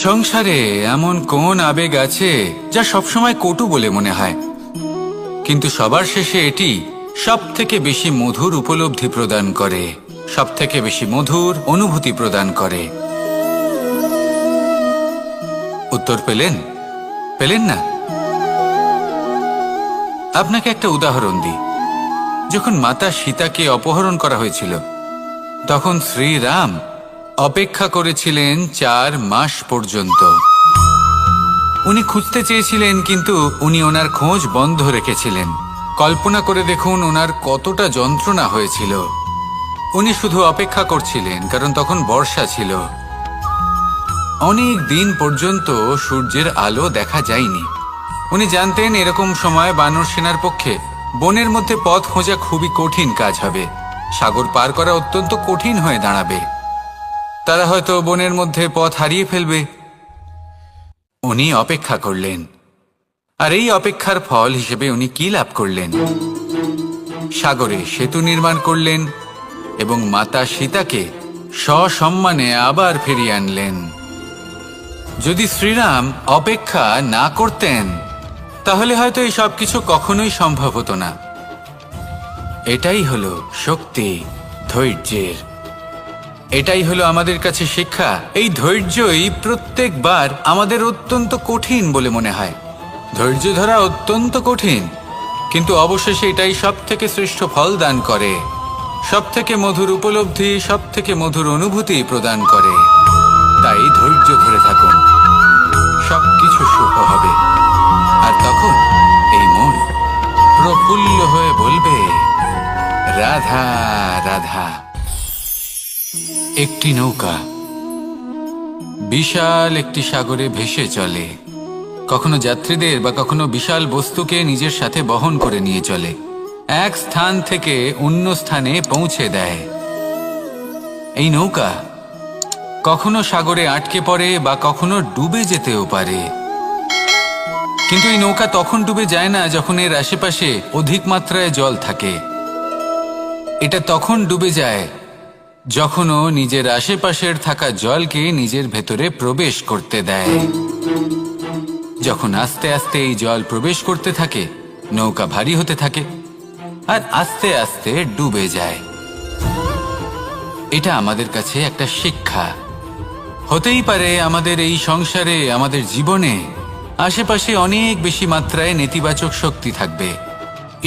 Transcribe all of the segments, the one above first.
সংসারে এমন কোন আবেগ আছে যা সবসময় কটু বলে মনে হয়, কিন্তু সবার শেষে এটি সব থেকে বেশি মধুর উপলব্ধি প্রদান করে, সব থেকে বেশি মধুর অনুভূতি প্রদান করে। উত্তর পেলেন? পেলেন না? আপনাকে একটা উদাহরণ দিই। যখন মাতা সীতাকে অপহরণ করা হয়েছিল, তখন শ্রীরাম অপেক্ষা করেছিলেন 4 মাস পর্যন্ত। উনি খুঁজতে চেয়েছিলেন, কিন্তু উনি ওনার খোঁজ বন্ধ রেখেছিলেন। কল্পনা করে দেখুন ওনার কতটা যন্ত্রণা হয়েছিল। উনি শুধু অপেক্ষা করছিলেন, কারণ তখন বর্ষা ছিল। অনেক দিন পর্যন্ত সূর্যের আলো দেখা যায়নি। উনি জানতেন এরকম সময় বানর সেনার পক্ষে বনের মধ্যে পথ খোঁজা খুবই কঠিন কাজ হবে। সাগর পার করা অত্যন্ত কঠিন হয়ে দাঁড়াবে। তারা হয়তো বনের মধ্যে পথ হারিয়ে ফেলবে। উনি অপেক্ষা করলেন, আর এই অপেক্ষার ফল হিসেবে উনি কি লাভ করলেন? সাগরে সেতু নির্মাণ করলেন এবং মাতা সীতাকে সসম্মানে আবার ফিরিয়ে আনলেন। যদি শ্রীরাম অপেক্ষা না করতেন, তাহলে হয়তো এই সবকিছু কখনোই সম্ভব হতো না। এটাই হলো শক্তি ধৈর্যের। এটাই হলো আমাদের কাছে শিক্ষা। এই ধৈর্যই প্রত্যেকবার আমাদের অত্যন্ত কঠিন বলে মনে হয়। ধৈর্য ধরা অত্যন্ত কঠিন, কিন্তু অবশেষে এটাই সব থেকে শ্রেষ্ঠ ফল দান করে, সব থেকে মধুর উপলব্ধি, সব থেকে মধুর অনুভূতি প্রদান করে। তাই ধৈর্য ধরে থাকুন, সবকিছু শুভ হবে। আর তখন এই মন প্রফুল্ল হয়ে বলবে, রাধা রাধা। একটি নৌকা বিশাল একটি সাগরে ভেসে চলে। কখনো যাত্রীদের বা কখনো বিশাল বস্তুকে নিজের সাথে বহন করে নিয়ে চলে, এক স্থান থেকে অন্য স্থানে পৌঁছে দেয়। এই নৌকা কখনো সাগরে আটকে পড়ে বা কখনো ডুবে যেতেও পারে, কিন্তু এই নৌকা তখন ডুবে যায় না যখন এর আশেপাশে অধিক মাত্রায় জল থাকে। এটা তখন ডুবে যায় যখন ও নিজের আশেপাশের থাকা জলকে নিজের ভেতরে প্রবেশ করতে দেয়। যখন আস্তে আস্তে এই জল প্রবেশ করতে থাকে, নৌকা ভারী হতে থাকে আর আস্তে আস্তে ডুবে যায়। এটা আমাদের কাছে একটা শিক্ষা। হতেই পারে আমাদের এই সংসারে, আমাদের জীবনে আশেপাশে অনেক বেশি মাত্রায় নেতিবাচক শক্তি থাকবে,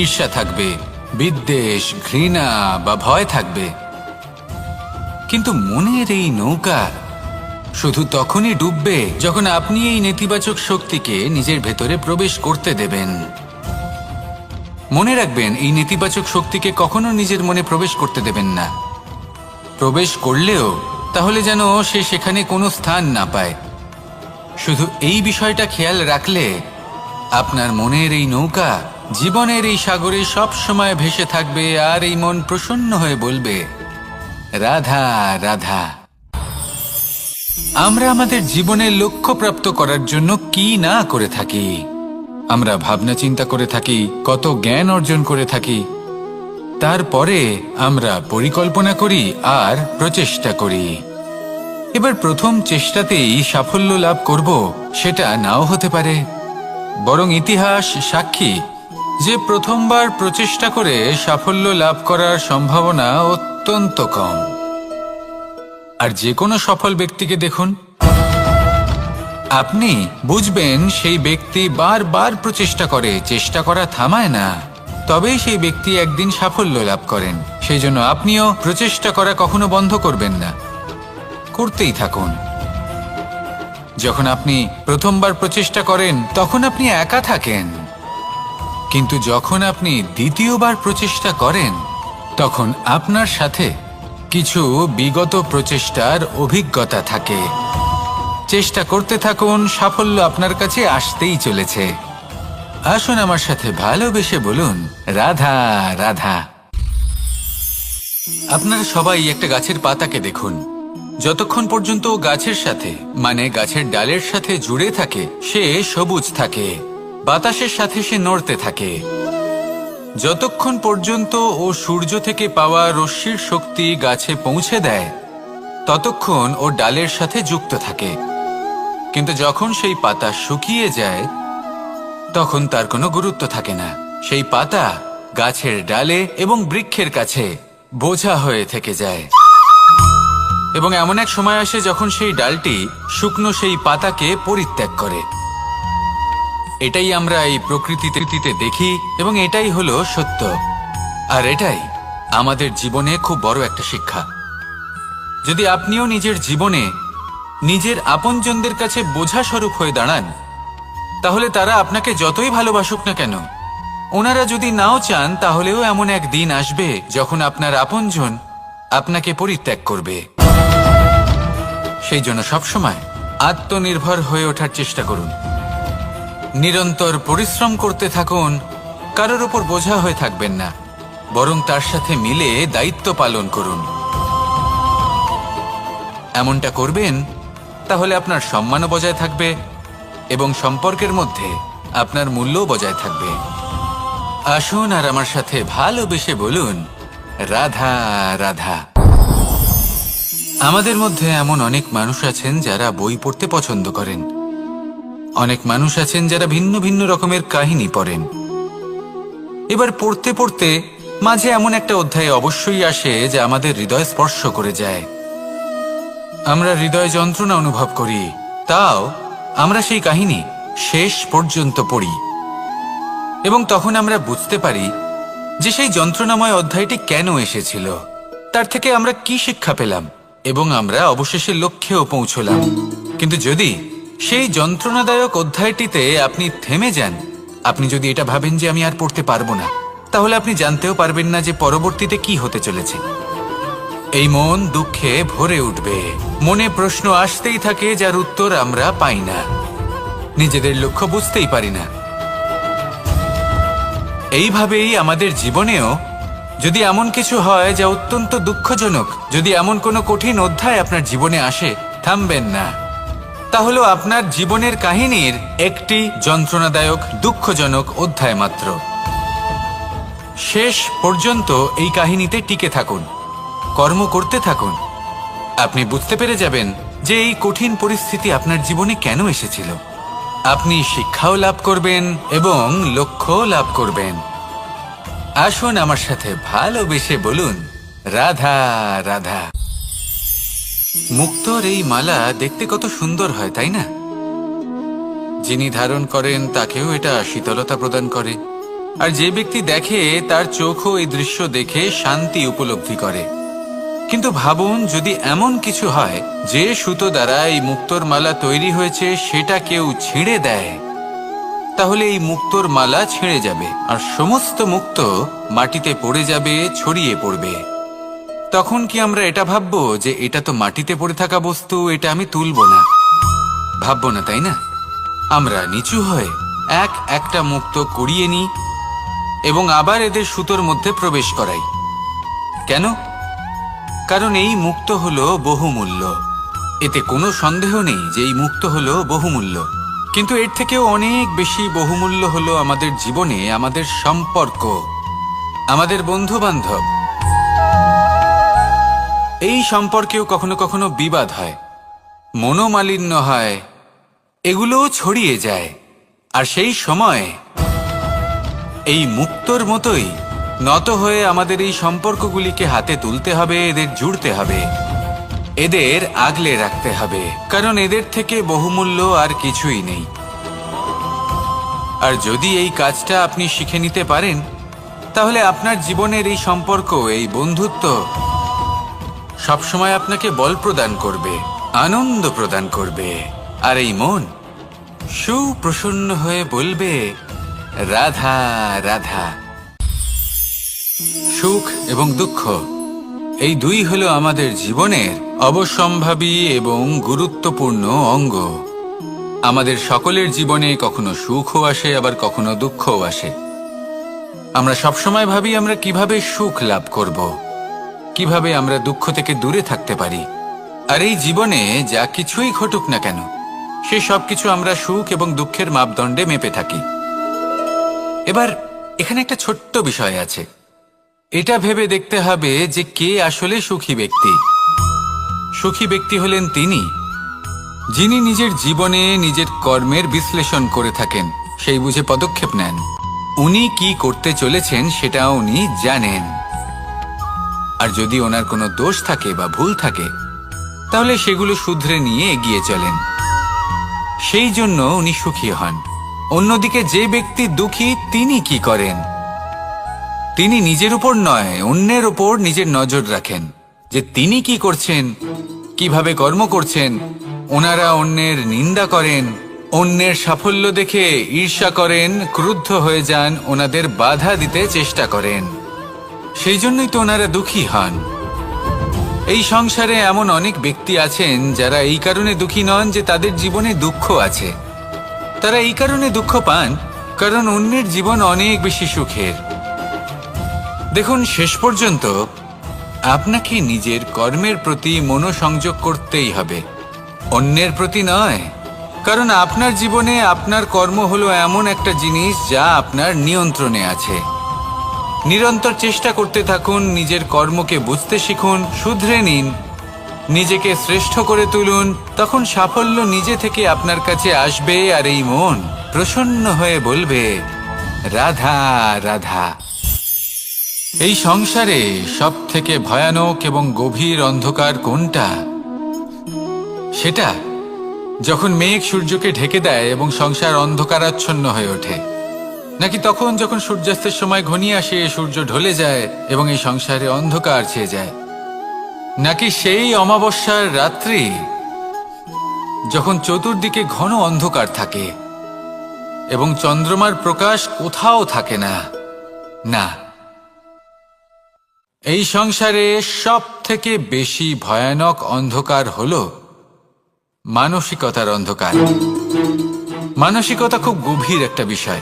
ঈর্ষা থাকবে, বিদ্বেষ, ঘৃণা বা ভয় থাকবে, কিন্তু মনের এই নৌকা শুধু তখনই ডুববে যখন আপনি এই নেতিবাচক শক্তিকে নিজের ভেতরে প্রবেশ করতে দেবেন। মনে রাখবেন, এই নেতিবাচক শক্তিকে কখনো নিজের মনে প্রবেশ করতে দেবেন না। প্রবেশ করলেও তাহলে যেন সে সেখানে কোনো স্থান না পায়। শুধু এই বিষয়টা খেয়াল রাখলে আপনার মনের এই নৌকা জীবনের এই সাগরে সব সময় ভেসে থাকবে, আর এই মন প্রসন্ন হয়ে বলবে, রাধা রাধা। আমরা আমাদের জীবনের লক্ষ্য প্রাপ্ত করার জন্য কি না করে থাকি। আমরা ভাবনা চিন্তা করে থাকি, কত জ্ঞান অর্জন করে থাকি, তারপরে আমরা পরিকল্পনা করি আর প্রচেষ্টা করি। এবার প্রথম চেষ্টাতেই সাফল্য লাভ করব সেটা নাও হতে পারে, বরং ইতিহাস সাক্ষী যে প্রথমবার প্রচেষ্টা করে সাফল্য লাভ করার সম্ভাবনা অত্যন্ত কম। আর যে কোনো সফল ব্যক্তিকে দেখুন, আপনি বুঝবেন সেই ব্যক্তি বারবার প্রচেষ্টা করে, চেষ্টা করা থামায় না, তবেই সেই ব্যক্তি একদিন সাফল্য লাভ করেন। সেই জন্য আপনিও প্রচেষ্টা করা কখনো বন্ধ করবেন না, করতেই থাকুন। যখন আপনি প্রথমবার প্রচেষ্টা করেন তখন আপনি একা থাকেন, কিন্তু যখন আপনি দ্বিতীয়বার প্রচেষ্টা করেন তখন আপনার সাথে কিছু বিগত প্রচেষ্টার অভিজ্ঞতা থাকে। চেষ্টা করতে থাকুন, সাফল্য আপনার কাছে আসতেই চলেছে। আসুন আমার সাথে ভালোবেসে বলুন, রাধা রাধা। আপনারা সবাই একটা গাছের পাতাকে দেখুন, যতক্ষণ পর্যন্ত গাছের সাথে, মানে গাছের ডালের সাথে জুড়ে থাকে, সে সবুজ থাকে, বাতাসের সাথে সে নড়তে থাকে। যতক্ষণ পর্যন্ত ও সূর্য থেকে পাওয়া রশ্মির শক্তি গাছে পৌঁছে দেয়, ততক্ষণ ও ডালের সাথে যুক্ত থাকে। কিন্তু যখন সেই পাতা শুকিয়ে যায় তখন তার কোনো গুরুত্ব থাকে না। সেই পাতা গাছের ডালে এবং বৃক্ষের কাছে বোঝা হয়ে থেকে যায়। এবং এমন এক সময় আসে যখন সেই ডালটি শুকনো সেই পাতাকে পরিত্যাগ করে। এটাই আমরা এই প্রকৃতিতে দেখি এবং এটাই হলো সত্য। আর এটাই আমাদের জীবনে খুব বড় একটা শিক্ষা। যদি আপনিও নিজের জীবনে নিজের আপনজনদের কাছে বোঝা স্বরূপ হয়ে দাঁড়ান, তাহলে তারা আপনাকে যতই ভালোবাসুক না কেন, ওনারা যদি নাও চান, তাহলেও এমন এক দিন আসবে যখন আপনার আপনজন আপনাকে পরিত্যাগ করবে। সেই জন্য সবসময় আত্মনির্ভর হয়ে ওঠার চেষ্টা করুন। নিরন্তর পরিশ্রম করতে থাকুন, কারোর উপর বোঝা হয়ে থাকবেন না, বরং তার সাথে মিলে দায়িত্ব পালন করুন। এমনটা করবেন তাহলে আপনার সম্মানও বজায় থাকবে এবং সম্পর্কের মধ্যে আপনার মূল্যও বজায় থাকবে। আসুন আর আমার সাথে ভালোবেসে বলুন, রাধা রাধা। আমাদের মধ্যে এমন অনেক মানুষ আছেন যারা বই পড়তে পছন্দ করেন। অনেক মানুষ আছেন যারা ভিন্ন ভিন্ন রকমের কাহিনী পড়েন। এবার পড়তে পড়তে মাঝে এমন একটা অধ্যায় অবশ্যই আসে যা আমাদের হৃদয় স্পর্শ করে যায়। আমরা হৃদয় যন্ত্রণা অনুভব করি, তাও আমরা সেই কাহিনী শেষ পর্যন্ত পড়ি এবং তখন আমরা বুঝতে পারি যে সেই যন্ত্রণাময় অধ্যায়টি কেন এসেছিল, তার থেকে আমরা কি শিক্ষা পেলাম এবং আমরা অবশেষে লক্ষ্যেও পৌঁছলাম। কিন্তু যদি সেই যন্ত্রণাদায়ক অধ্যায়টিতে আপনি থেমে যান, আপনি যদি এটা ভাবেন যে আমি আর পড়তে পারবো না, তাহলে আপনি জানতেও পারবেন না যে পরবর্তীতে কি হতে চলেছে। এই মন দুঃখে ভরে উঠবে, মনে প্রশ্ন আসতেই থাকে যার উত্তর আমরা পাই না, নিজেদের লক্ষ্য বুঝতেই পারি না। এইভাবেই আমাদের জীবনেও যদি এমন কিছু হয় যা অত্যন্ত দুঃখজনক, যদি এমন কোনো কঠিন অধ্যায় আপনার জীবনে আসে, থামবেন না। তাহলে আপনার জীবনের কাহিনীর একটি যন্ত্রণাদায়ক দুঃখজনক অধ্যায় মাত্র। শেষ পর্যন্ত এই কাহিনীতে টিকে থাকুন, কর্ম করতে থাকুন। আপনি বুঝতে পেরে যাবেন যে এই কঠিন পরিস্থিতি আপনার জীবনে কেন এসেছিল। আপনি শিক্ষাও লাভ করবেন এবং লক্ষ্যও লাভ করবেন। আসুন আমার সাথে ভালোবেসে বলুন, রাধা রাধা। মুক্তোর এই মালা দেখতে কত সুন্দর হয়, তাই না? যিনি ধারণ করেন তাকেও এটা শীতলতা প্রদান করে, আর যে ব্যক্তি দেখে তার চোখও এই দৃশ্য দেখে শান্তি উপলব্ধি করে। কিন্তু ভাবুন, যদি এমন কিছু হয় যে সুতো দ্বারা এই মুক্তোর মালা তৈরি হয়েছে সেটা কেউ ছিঁড়ে দেয়, তাহলে এই মুক্তোর মালা ছিঁড়ে যাবে আর সমস্ত মুক্তো মাটিতে পড়ে যাবে, ছড়িয়ে পড়বে। তখন কি আমরা এটা ভাববো যে এটা তো মাটিতে পড়ে থাকা বস্তু, এটা আমি তুলব না? ভাববো না, তাই না? আমরা নিচু হয়ে একটা মুক্তো কুড়িয়ে নিই এবং আবার এদের সুতোর মধ্যে প্রবেশ করাই। কেন? কারণ এই মুক্তো হলো বহুমূল্য। এতে কোনো সন্দেহ নেই যে এই মুক্তো হলো বহুমূল্য। কিন্তু এর থেকেও অনেক বেশি বহুমূল্য হলো আমাদের জীবনে আমাদের সম্পর্ক, আমাদের বন্ধু বান্ধব। এই সম্পর্কেও কখনো কখনো বিবাদ হয়, মনোমালিন্য হয়, এগুলোও ছড়িয়ে যায়। আর সেই সময় এই মুক্তোর মতোই নত হয়ে আমাদের এই সম্পর্কগুলিকে হাতে তুলতে হবে, এদের জুড়তে হবে, এদের আগলে রাখতে হবে, কারণ এদের থেকে বহুমূল্য আর কিছুই নেই। আর যদি এই কাজটা আপনি শিখে নিতে পারেন, তাহলে আপনার জীবনের এই সম্পর্ক, এই বন্ধুত্ব সবসময় আপনাকে বল প্রদান করবে, আনন্দ প্রদান করবে। আর এই মন সুপ্রসন্ন হয়ে বলবে, রাধা রাধা। সুখ এবং দুঃখ এই দুই হলো আমাদের জীবনের অবশ্যম্ভাবী এবং গুরুত্বপূর্ণ অঙ্গ। আমাদের সকলের জীবনে কখনো সুখও আসে, আবার কখনো দুঃখও আসে। আমরা সবসময় ভাবি আমরা কিভাবে সুখ লাভ করব, কিভাবে আমরা দুঃখ থেকে দূরে থাকতে পারি। আর এই জীবনে যা কিছুই ঘটুক না কেন, সে সবকিছু আমরা সুখ এবং দুঃখের মাপদণ্ডে মেপে থাকি। এবার এখানে একটা ছোট্ট বিষয় আছে, এটা ভেবে দেখতে হবে যে কে আসলে সুখী ব্যক্তি। সুখী ব্যক্তি হলেন তিনি যিনি নিজের জীবনে নিজের কর্মের বিশ্লেষণ করে থাকেন, সেই বুঝে পদক্ষেপ নেন। উনি কি করতে চলেছেন সেটা উনি জানেন। আর যদি ওনার কোনো দোষ থাকে বা ভুল থাকে, তাহলে সেগুলো শুধরে নিয়ে এগিয়ে চলেন। সেই জন্য উনি সুখী হন। অন্যদিকে যে ব্যক্তি দুঃখী, তিনি কি করেন? তিনি নিজের উপর নয়, অন্যের উপর নিজের নজর রাখেন, যে তিনি কি করছেন, কিভাবে কর্ম করছেন। ওনারা অন্যের নিন্দা করেন, অন্যের সাফল্য দেখে ঈর্ষা করেন, ক্রুদ্ধ হয়ে যান, ওনাদের বাধা দিতে চেষ্টা করেন। সেই জন্যই তো ওনারা দুঃখী হন। এই সংসারে এমন অনেক ব্যক্তি আছেন যারা এই কারণে দুঃখী নন যে তাদের জীবনে দুঃখ আছে। তারা এই কারণে দুঃখ পান কারণ অন্যের জীবন অনেক বেশি সুখের। দেখুন, শেষ পর্যন্ত আপনাকে নিজের কর্মের প্রতি মনোসংযোগ করতেই হবে, অন্যের প্রতি নয়। কারণ আপনার জীবনে আপনার কর্ম হলো এমন একটা জিনিস যা আপনার নিয়ন্ত্রণে আছে। নিরন্তর চেষ্টা করতে থাকুন, নিজের কর্মকে বুঝতে শিখুন, শুধরে নিন, নিজেকে শ্রেষ্ঠ করে তুলুন। তখন সাফল্য নিজে থেকে আপনার কাছে আসবে, আর এই মন প্রসন্ন হয়ে বলবে, রাধা রাধা। এই সংসারে সব থেকে ভয়ানক এবং গভীর অন্ধকার কোনটা? সেটা যখন মেঘ সূর্যকে ঢেকে দেয় এবং সংসার অন্ধকারাচ্ছন্ন হয়ে ওঠে, নাকি তখন যখন সূর্যাস্তের সময় ঘনিয়ে আসে, সূর্য ঢলে যায় এবং এই সংসারে অন্ধকার ছেয়ে যায়, নাকি সেই অমাবস্যার রাত্রি যখন চতুর্দিকে ঘন অন্ধকার থাকে এবং চন্দ্রমার প্রকাশ কোথাও থাকে না? না, এই সংসারে সব থেকে বেশি ভয়ানক অন্ধকার হলো মানসিকতার অন্ধকার। মানসিকতা খুব গভীর একটা বিষয়।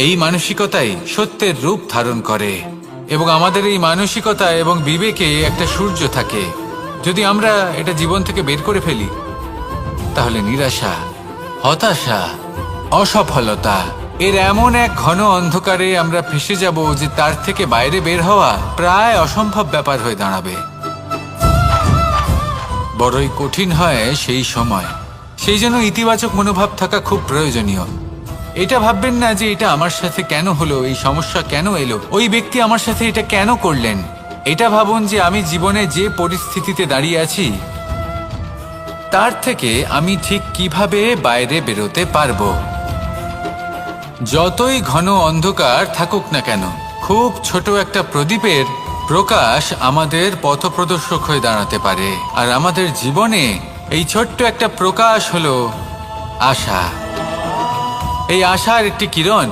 এই মানসিকতাই সত্যের রূপ ধারণ করে এবং আমাদের এই মানসিকতা এবং বিবেকে একটা সূর্য থাকে। যদি আমরা এটা জীবন থেকে বের করে ফেলি, তাহলে নিরাশা, হতাশা, অসফলতা এর এমন এক ঘন অন্ধকারে আমরা ফেসে যাব যে তার থেকে বাইরে বের হওয়া প্রায় অসম্ভব ব্যাপার হয়ে দাঁড়াবে। বড়ই কঠিন হয় সেই সময়। সেই জন্য ইতিবাচক মনোভাব থাকা খুব প্রয়োজনীয়। এটা ভাববেন না যে এটা আমার সাথে কেন হলো, এই সমস্যা কেন এলো, ওই ব্যক্তি আমার সাথে এটা কেন করলেন। এটা ভাবুন যে আমি জীবনে যে পরিস্থিতিতে দাঁড়িয়ে আছি, তার থেকে আমি ঠিক কিভাবে বাইরে বেরোতে পারবো। যতই ঘন অন্ধকার থাকুক না কেন, খুব ছোট একটা প্রদীপের প্রকাশ আমাদের পথপ্রদর্শক হয়ে দাঁড়াতে পারে। আর আমাদের জীবনে এই ছোট্ট একটা প্রকাশ হলো আশা। এই আশার একটি কিরণ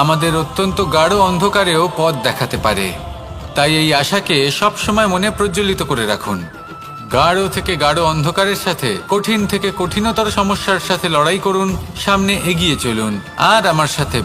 আমাদের অত্যন্ত গাঢ় অন্ধকারেও পথ দেখাতে পারে। তাই এই আশাকে সবসময় মনে প্রজ্বলিত করে রাখুন। গাঢ় থেকে গাঢ় অন্ধকারের সাথে, কঠিন থেকে কঠিনতর সমস্যার সাথে লড়াই করুন, সামনে এগিয়ে চলুন আর আমার সাথে